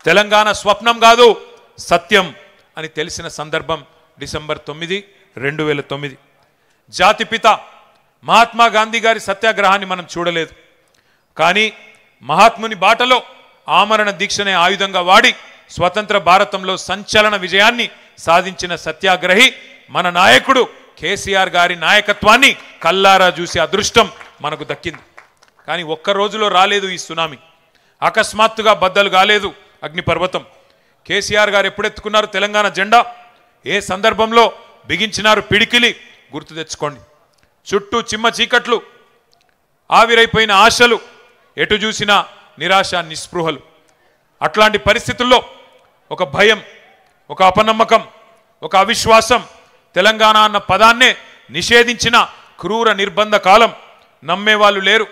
తెలంగాణ స్వప్నం కాదు సత్యం అని తెలిసిన సందర్భం డిసెంబర్ 9, 2009. జాతిపిత మహాత్మా గాంధీ గారి సత్యాగ్రహాన్ని మనం చూడలేదు, కానీ మహాత్ముని బాటలో ఆమరణ దీక్షనే ఆయుధంగా వాడి స్వతంత్ర భారతంలో సంచలన విజయాన్ని సాధించిన సత్యాగ్రహి మన నాయకుడు కేసీఆర్ గారి నాయకత్వాన్ని కల్లారా చూసే అదృష్టం మనకు దక్కింది. కానీ ఒక్క రోజులో రాలేదు ఈ సునామీ, అకస్మాత్తుగా బద్దలు కాలేదు అగ్నిపర్వతం. కేసీఆర్ గారు ఎప్పుడెత్తుకున్నారు తెలంగాణ జెండా, ఏ సందర్భంలో బిగించినారు పిడికిలి గుర్తు తెచ్చుకోండి. చుట్టూ చిమ్మ చీకట్లు, ఆవిరైపోయిన ఆశలు, ఎటు చూసినా నిరాశ నిస్పృహలు. అట్లాంటి పరిస్థితుల్లో ఒక భయం, ఒక అపనమ్మకం, ఒక అవిశ్వాసం, తెలంగాణ అన్న పదాన్నే నిషేధించిన క్రూర నిర్బంధ కాలం. నమ్మేవాళ్ళు లేరు,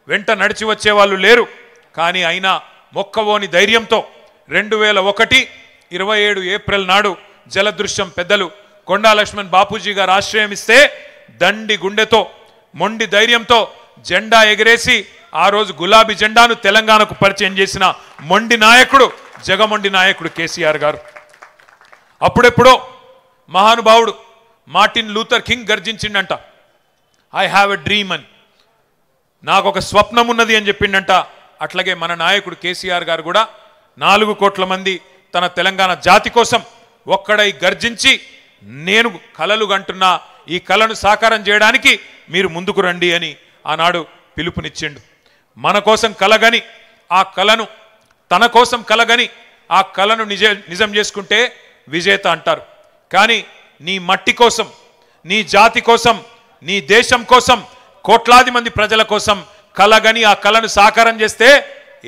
వెంట నడిచి వచ్చేవాళ్ళు లేరు. కానీ అయినా మొక్కవోని ధైర్యంతో 2001 27 ఏప్రిల్ నాడు జలదృశ్యం పెద్దలు కొండా లక్ష్మణ్ బాపూజీ గారు ఆశ్రయం ఇస్తే దండి గుండెతో మొండి ధైర్యంతో జెండా ఎగరేసి ఆ రోజు గులాబీ జెండాను తెలంగాణకు పరిచయం చేసిన మొండి నాయకుడు, జగమొండి నాయకుడు కేసీఆర్ గారు. అప్పుడెప్పుడో మహానుభావుడు మార్టిన్ లూథర్ కింగ్ గర్జించిండంట, ఐ హ్యావ్ ఎ డ్రీమ్ అని, నాకు ఒక స్వప్నం ఉన్నది అని చెప్పిండంట. అట్లాగే మన నాయకుడు కేసీఆర్ గారు కూడా 4 కోట్ల మంది తన తెలంగాణ జాతి కోసం ఒక్కడై గర్జించి నేను కలలు కంటున్నా, ఈ కలను సాకారం చేయడానికి మీరు ముందుకు రండి అని ఆనాడు పిలుపునిచ్చిండు. మన కోసం కలగని ఆ కలను, తన కోసం కలగని ఆ కలను నిజం చేసుకుంటే విజేత అంటారు. కానీ నీ మట్టి కోసం, నీ జాతి కోసం, నీ దేశం కోసం, కోట్లాది మంది ప్రజల కోసం కలగని ఆ కలను సాకారం చేస్తే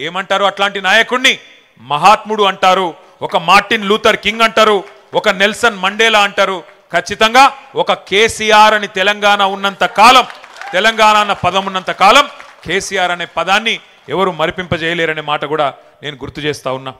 ఏమంటారు? అట్లాంటి నాయకుడిని మహాత్ముడు అంటారు, ఒక మార్టిన్ లూథర్ కింగ్ అంటారు, ఒక నెల్సన్ మండేలా అంటారు. ఖచ్చితంగా ఒక కేసీఆర్ అని తెలంగాణ ఉన్నంత కాలం, తెలంగాణ అన్న పదం ఉన్నంత కాలం కేసీఆర్ అనే పదాన్ని ఎవరు మరిపింపజేయలేరనే మాట కూడా నేను గుర్తు చేస్తా ఉన్నా.